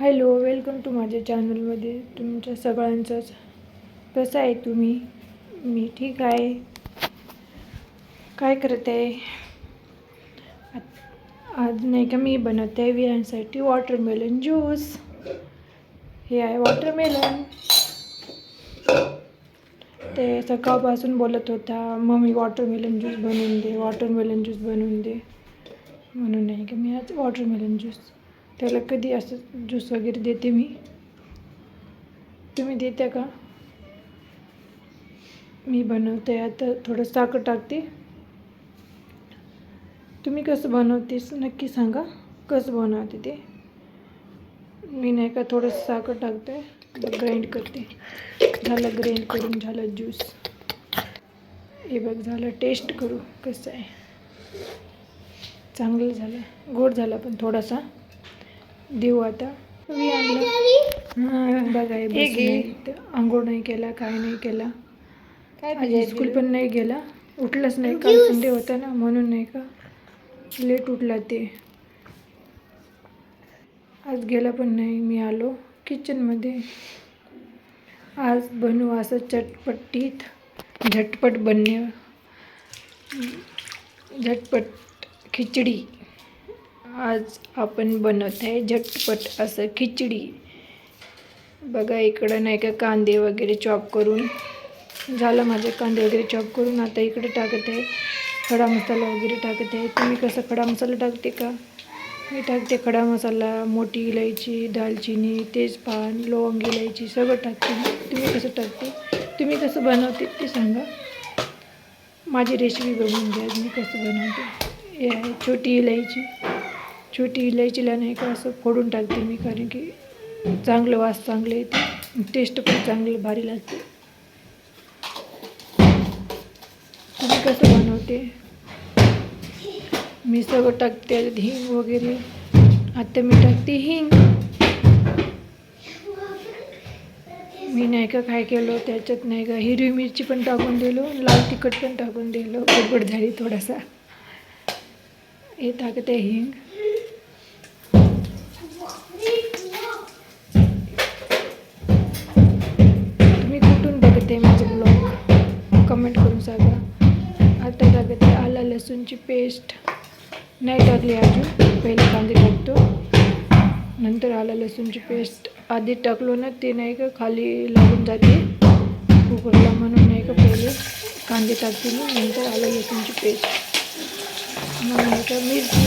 Hello, welcome to माझ्या चॅनलमध्ये तुमच्या सगळ्यांचंच. कसं आहे तुम्ही? मी ठीक आहे. काय करत आहे? आज नाही का मी बनवते आहे विरांसाठी वॉटरमेलन ज्यूस. हे आहे वॉटरमेलन. ते सकाळपासून बोलत होता, मम्मी वॉटरमेलन ज्यूस बनवून दे, वॉटरमेलन ज्यूस बनवून दे. म्हणून नाही का मी आज वॉटरमेलन ज्यूस. त्याला कधी असं ज्यूस वगैरे देते मी. तुम्ही देता का? मी बनवते. आता थोडं साखर टाकते. तुम्ही कसं बनवतेस नक्की सांगा, कसं बनवते ते. मी नाही का थोडंसं साखर टाकते, ग्राइंड करते. झालं ग्राइंड करून, झालं ज्यूस. हे बघ झालं. टेस्ट करू कसं आहे. चांगलं झालं, गोड झालं पण थोडासा. देऊ आता. मी आणलं बघा. हे आंघोळ नाही केला, काय नाही केला. आज स्कूल पण नाही गेला, उठलंच नाही. काल संडे होता ना, म्हणून नाही का लेट उठला ते. आज गेला पण नाही. मी आलो किचनमध्ये. आज बनवू असं चटपटीत, झटपट बनणे, झटपट खिचडी. आज आपण बनवत आहे झटपट असं खिचडी. बघा इकडं नाही का कांदे वगैरे चॉप करून झालं माझे. कांदे वगैरे चॉप करून आता इकडे टाकत आहे खडा मसाला वगैरे टाकत आहे. तुम्ही कसं खडा मसाला टाकते का? मी टाकते खडा मसाला, मोठी इलायची, दालचिनी, तेजपान, लवंग, इलायची सगळं टाकते. तुम्ही कसं टाकते? तुम्ही कसं बनवते ते सांगा. माझी रेसिपी बघून घ्या मी कसं बनवते. हे आहे छोटी इलायची. छोटी इलायचीला नाही का असं फोडून टाकते मी, कारण की चांगलं वास चांगले येते, टेस्ट पण चांगली भारी लागते. तुम्ही कसं बनवते? मी सगळं टाकते. हिंग वगैरे. आता मी टाकते हिंग. मी नाही का काय केलं त्याच्यात नाही का हिरवी मिरची पण टाकून दिलो, लाल तिखट पण टाकून दिलो. गडबड झाली थोडासा. हे टाकते हिंग. तुम्ही कुठून बघते माझे ब्लॉग कमेंट करून सांगा. आता टाकते आला लसूणची पेस्ट. नाही टाकली अजून, पहिले कांदे टाकतो, नंतर आला लसूणची पेस्ट. आधी टाकलो ना ते नाही का खाली लागून जाते कुकरला, म्हणून नाही का पहिले कांदे टाकते मी, नंतर आला लसूणची पेस्ट. मग नाही का मिरची.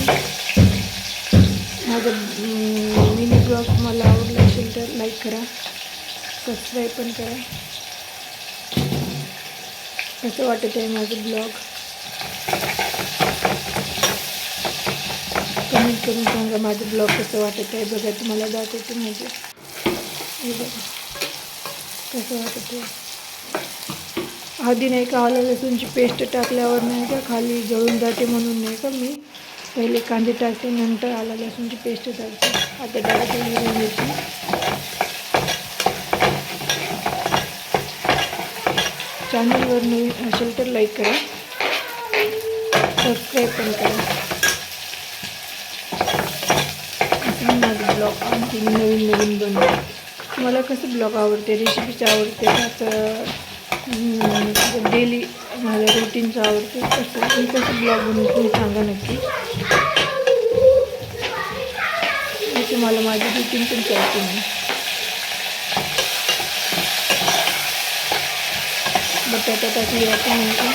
माझा मिनी ब्लॉग मला आवडला असेल तर लाईक करा, सबस्क्राईब पण करा. कसं वाटत आहे माझं ब्लॉग कमेंट करून सांगा. माझं ब्लॉग कसं वाटत आहे बघा. तुम्हाला दाखवते माझे. हे बघा कसं वाटत आहे. आधी नाही का आलं लसूणची पेस्ट टाकल्यावर नाही का खाली जळून जाते, म्हणून नाही का मी पहिले कांदे टाकते, नंतर आलं लसूणची पेस्ट टाकते. आता टाकते हिरवी मिरची. चॅनलवर नवीन असेल तर लाईक करा, सबस्क्राईब पण करा. माझं ब्लॉग आणखी नवीन नवीन बनवते. तुम्हाला कसं ब्लॉग आवडते? रेसिपीचं आवडते असं डेली माझ्या रुटीनचं आवडते? कसं मी कसं ब्लॉग बनवून तुम्ही सांगा नक्की. मी तुम्हाला माझी रुटीन पण करते. मी बटाटा टाकली, आता नंतर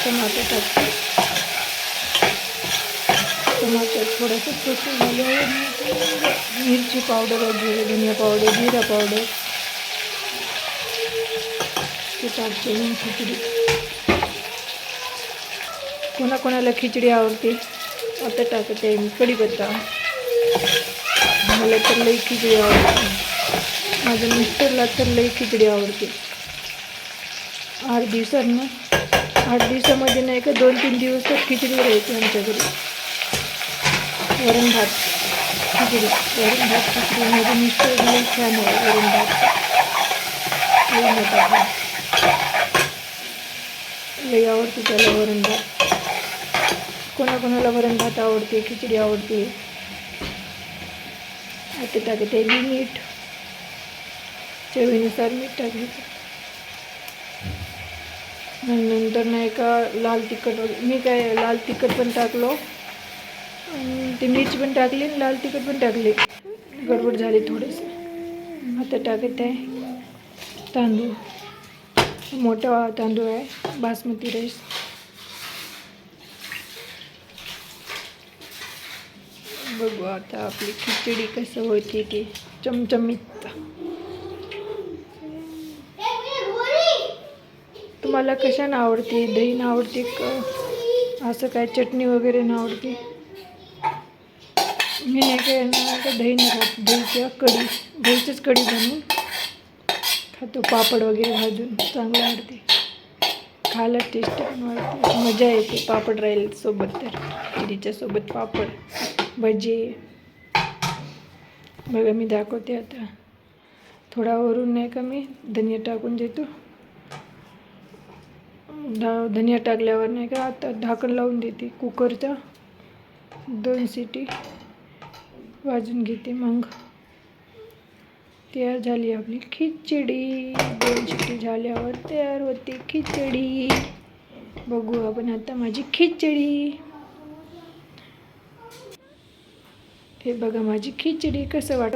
टमाटर टाकते. टमाटर थोडंसं छोटं झाल्यावर मिरची पावडर वगैरे, धनिया पावडर, जिरा पावडर ते टाकते मी. खिचडी कोणाकोणाला खिचडी आवडते. आता टाकते मी कढीपत्ता. मला तर लई खिचडी आवडते. माझ्या मिस्टरला तर लई खिचडी आवडते. 8 दिवसामध्ये नाही का 2-3 दिवस तर खिचडी राहायची आमच्या घरी. वरण भात खिचडी, वरण भात खिचडी. माझे मिस्टर लई छान आहे वरण भात. लई आवडते त्याला वरण भात. कोणाकोणाला वरण भात आवडते, खिचडी आवडते. आता टाकते मीठ, चवीनुसार मीठ टाकायचं. आणि नंतर नाही का लाल तिखट वगैरे, मी काय लाल तिखट पण टाकलो आणि ते मिरची पण टाकली आणि लाल तिखट पण टाकली, गडबड झाली थोडंसं. आता टाकत आहे तांदूळ, मोठा तांदूळ आहे, बासमती राईस. बघू आता आपली खिचडी कसं होती ती चमचमीत. तुम्हाला कशानं आवडते? दहीनं आवडते का असं काय चटणी वगैरे ना आवडते? मी नाही काय ना का दही नाही खात, दही किंवा कढी, दहीचीच कढी बनवून खातो, पापड वगैरे भाजून चांगलं आवडते खायला, टेस्ट पण वाटते, मजा येते पापड राहील सोबत तर. खिचडीच्या सोबत पापड भजी. बघा मी दाखवते आता. थोडा वरून नाही का मी धनिया टाकून देतो. धनिया टाकल्यावर नाही का आता झाकण लावून देते कुकरचा, 2 शिटी वाजून घेते, मग तयार झाली आपली खिचडी. 2 शिटी झाल्यावर तयार होते खिचडी. बघू आपण आता माझी खिचडी. हे बघा माझी खिचडी कसं वाटतं.